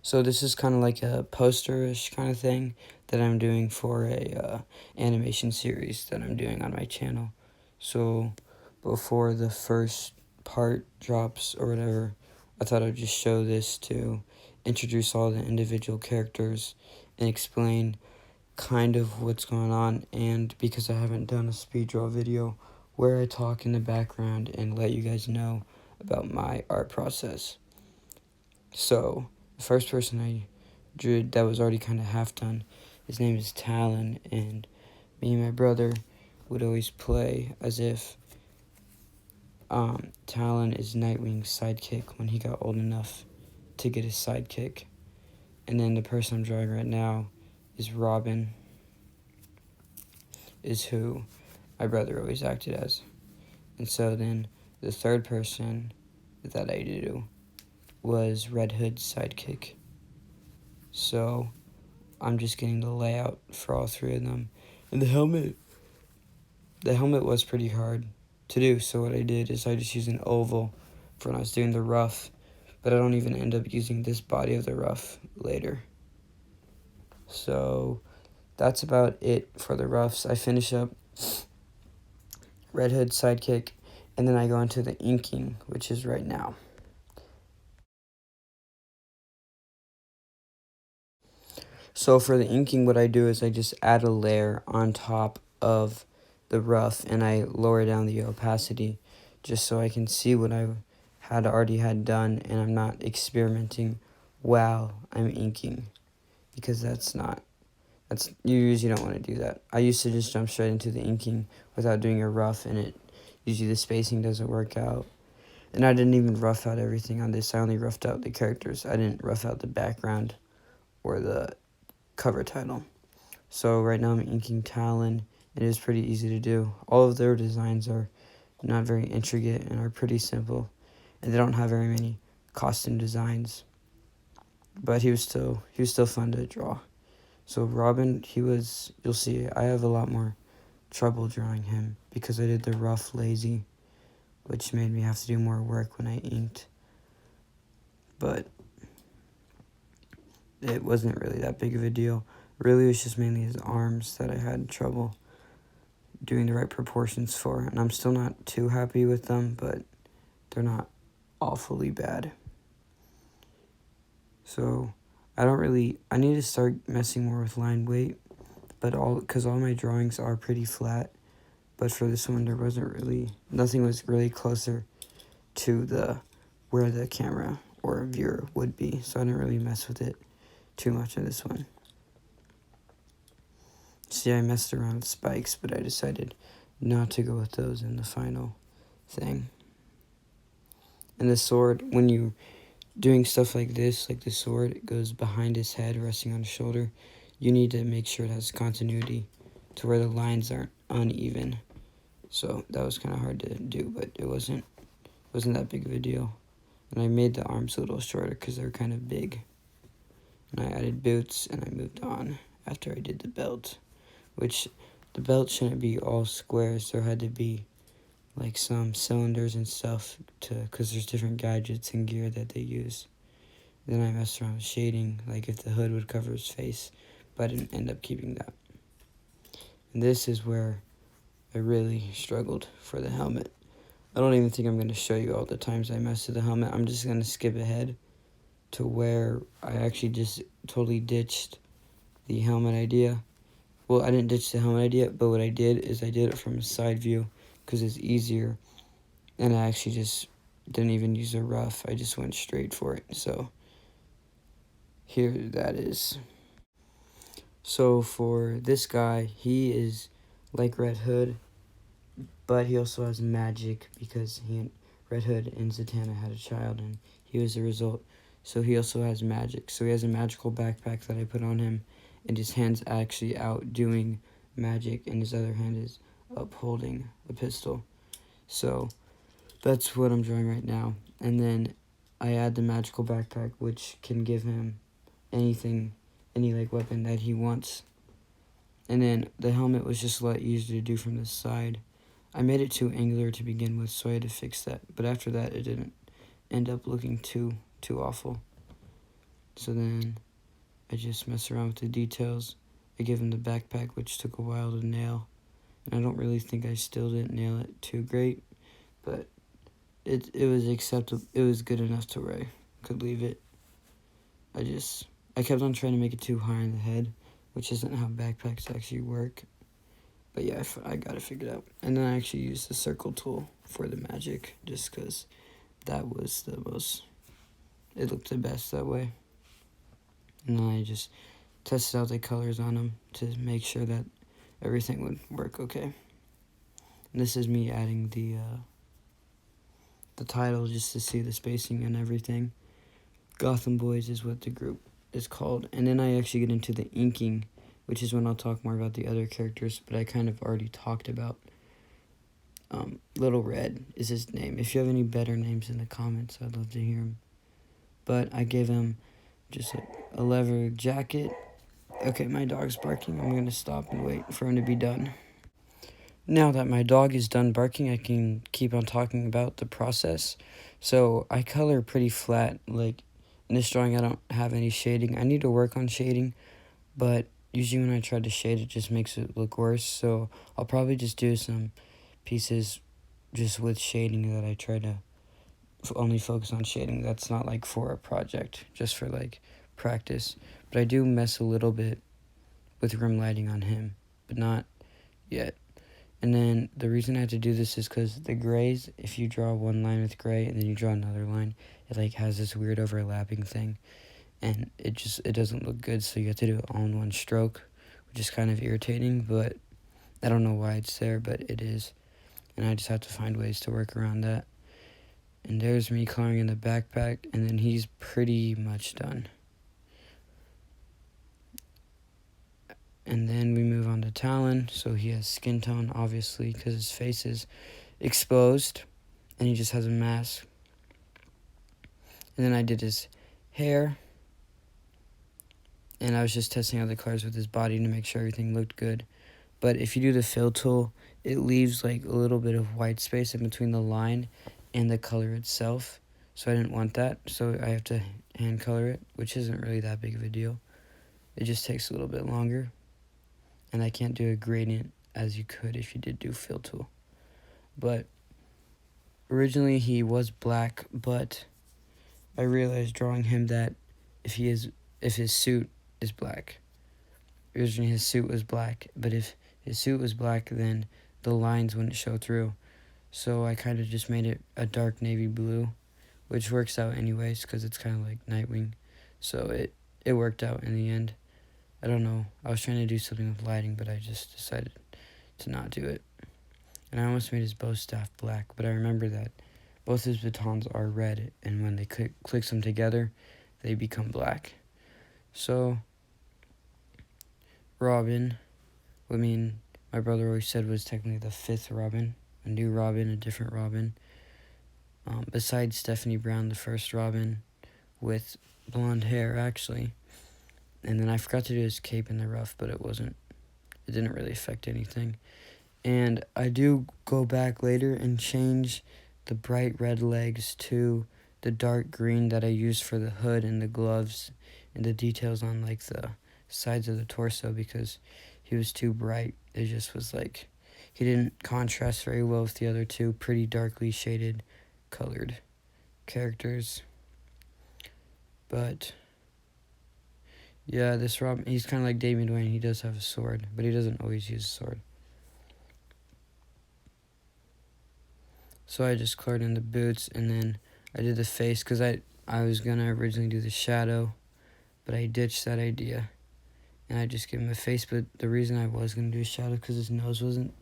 So this is kind of like a poster-ish kind of thing that I'm doing for a animation series that I'm doing on my channel. So before the first part drops or whatever, I thought I'd just show this to introduce all the individual characters and explain kind of what's going on, and because I haven't done a speed draw video where I talk in the background and let you guys know about my art process. So the first person I drew that was already kind of half done, his name is Talon, and me and my brother would always play as if Talon is Nightwing's sidekick when he got old enough to get his sidekick. And then the person I'm drawing right now is Robin, is who my brother always acted as. And so then the third person that I do was Red Hood's sidekick. So I'm just getting the layout for all three of them. And the helmet was pretty hard to do, so what I did is I just used an oval for when I was doing the ruff, but I don't even end up using this body of the ruff later. So that's about it for the ruffs. I finish up Red Hood's sidekick, and then I go into the inking, which is right now. So for the inking, what I do is I just add a layer on top of the ruff, and I lower down the opacity just so I can see what I already had done, and I'm not experimenting while I'm inking, because you usually don't want to do that. I used to just jump straight into the inking without doing a ruff, and usually the spacing doesn't work out. And I didn't even rough out everything on this. I only roughed out the characters. I didn't rough out the background or the cover title. So right now I'm inking Talon. It is pretty easy to do. All of their designs are not very intricate and are pretty simple, and they don't have very many costume designs. But he was still fun to draw. So Robin, you'll see, I have a lot more trouble drawing him because I did the rough lazy, which made me have to do more work when I inked. But it wasn't really that big of a deal. Really, it was just mainly his arms that I had trouble doing the right proportions for, and I'm still not too happy with them, but they're not awfully bad. So I need to start messing more with line weight, but because all my drawings are pretty flat, but for this one nothing was really closer to where the camera or viewer would be, so I didn't really mess with it too much on this one. See, I messed around with spikes, but I decided not to go with those in the final thing. And the sword, when you doing stuff like this, like the sword, it goes behind his head, resting on his shoulder, you need to make sure it has continuity to where the lines aren't uneven. So that was kind of hard to do, but it wasn't that big of a deal. And I made the arms a little shorter because they're kind of big. And I added boots, and I moved on after I did the belt, which the belt shouldn't be all squares. There had to be like some cylinders and stuff because there's different gadgets and gear that they use. Then I messed around with shading, like if the hood would cover his face, but I didn't end up keeping that. And this is where I really struggled for the helmet. I don't even think I'm going to show you all the times I messed with the helmet. I'm just going to skip ahead to where I actually just totally ditched the helmet idea. Well, I didn't ditch the helmet idea, but what I did is I did it from a side view because it's easier, and I actually just didn't even use a rough. I just went straight for it. So here that is. So for this guy, he is like Red Hood, but he also has magic because Red Hood and Zatanna had a child, and he was the result. So he also has magic. So he has a magical backpack that I put on him, and his hand's actually out doing magic, and his other hand is up holding a pistol. So that's what I'm drawing right now. And then I add the magical backpack, which can give him anything, any like weapon that he wants. And then the helmet was just a lot easier to do from the side. I made it too angular to begin with, so I had to fix that. But after that, it didn't end up looking too awful. So then I just mess around with the details. I give him the backpack, which took a while to nail. And I don't really think I still didn't nail it too great, but it was acceptable. It was good enough to where I could leave it. I kept on trying to make it too high in the head, which isn't how backpacks actually work. But yeah, I got it figured out. And then I actually used the circle tool for the magic, just because that was it looked the best that way. And then I just tested out the colors on them to make sure that everything would work okay. And this is me adding the title just to see the spacing and everything. Gotham Boys is what the group is called. And then I actually get into the inking, which is when I'll talk more about the other characters, but I kind of already talked about. Little Red is his name. If you have any better names in the comments, I'd love to hear them. But I gave him just a leather jacket. Okay, my dog's barking. I'm going to stop and wait for him to be done. Now that my dog is done barking, I can keep on talking about the process. So I color pretty flat. Like in this drawing, I don't have any shading. I need to work on shading, but usually when I try to shade, it just makes it look worse. So I'll probably just do some pieces just with shading that I try to only focus on shading. That's not like for a project, just for like practice. But I do mess a little bit with room lighting on him, but not yet. And then the reason I had to do this is because the grays, if you draw one line with gray and then you draw another line, it like has this weird overlapping thing, and it doesn't look good. So you have to do it all in one stroke, which is kind of irritating, but I don't know why it's there, but it is. And I just have to find ways to work around that. And there's me coloring in the backpack, and then he's pretty much done. And then we move on to Talon. So he has skin tone, obviously, because his face is exposed, and he just has a mask. And then I did his hair, and I was just testing out the colors with his body to make sure everything looked good. But if you do the fill tool, it leaves like a little bit of white space in between the line and the color itself. So I didn't want that, so I have to hand color it, which isn't really that big of a deal. It just takes a little bit longer. And I can't do a gradient as you could if you did do fill tool. But originally he was black, but I realized drawing him that if his suit is black. Originally his suit was black, but if his suit was black, then the lines wouldn't show through. So I kind of just made it a dark navy blue, which works out anyways because it's kind of like Nightwing. So it worked out in the end. I don't know. I was trying to do something with lighting, but I just decided to not do it. And I almost made his bow staff black, but I remember that both his batons are red, and when they clicks them together, they become black. So, Robin, my brother always said was technically the fifth Robin, a new Robin, a different Robin. Besides Stephanie Brown, the first Robin with blonde hair, actually. And then I forgot to do his cape in the rough, but it didn't really affect anything. And I do go back later and change the bright red legs to the dark green that I used for the hood and the gloves and the details on like the sides of the torso because he was too bright. It just was like, he didn't contrast very well with the other two pretty darkly shaded colored characters. But yeah, this Robin, he's kind of like Damian Wayne. He does have a sword, but he doesn't always use a sword. So I just colored in the boots, and then I did the face, because I was going to originally do the shadow, but I ditched that idea. And I just gave him a face, but the reason I was going to do a shadow, because his mouth wasn't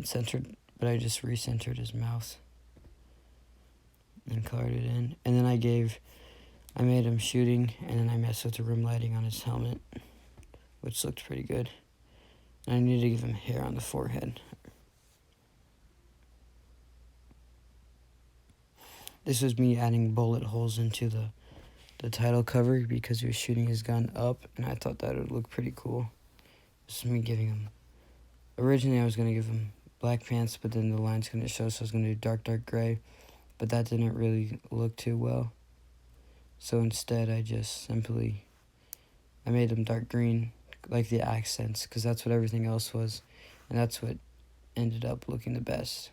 centered, but I just recentered his mouth and colored it in. And then I made him shooting, and then I messed with the room lighting on his helmet, which looked pretty good. And I needed to give him hair on the forehead. This was me adding bullet holes into the title cover because he was shooting his gun up, and I thought that would look pretty cool. This is me giving him... Originally, I was going to give him black pants, but then the line's going to show, so I was going to do dark gray, but that didn't really look too well. So instead I just simply, I made them dark green, like the accents, because that's what everything else was, and that's what ended up looking the best.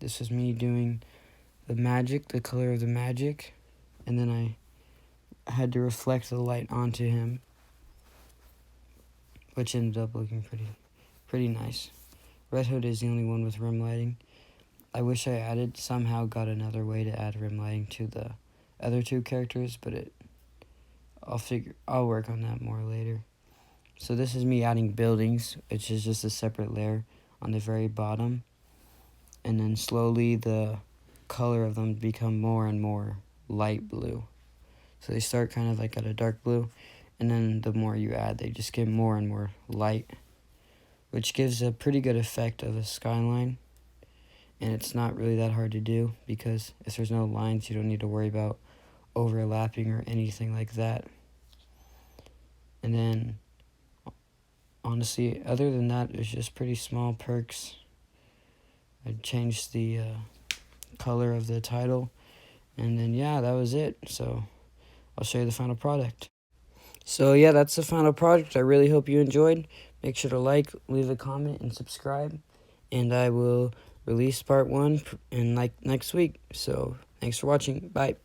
This was me doing the magic, the color of the magic, and then I had to reflect the light onto him, which ended up looking pretty nice. Red Hood is the only one with rim lighting. I wish I somehow got another way to add rim lighting to the other two characters, but I'll work on that more later. So this is me adding buildings, which is just a separate layer on the very bottom. And then slowly the color of them become more and more light blue. So they start kind of like at a dark blue, and then the more you add, they just get more and more light, which gives a pretty good effect of a skyline. And it's not really that hard to do, because if there's no lines, you don't need to worry about overlapping or anything like that. And then, honestly, other than that, it's just pretty small perks. I changed the color of the title, and then yeah, that was it. So I'll show you the final product. So yeah, that's the final product. I really hope you enjoyed. Make sure to like, leave a comment, and subscribe. And I will release part 1 in next week. So thanks for watching. Bye.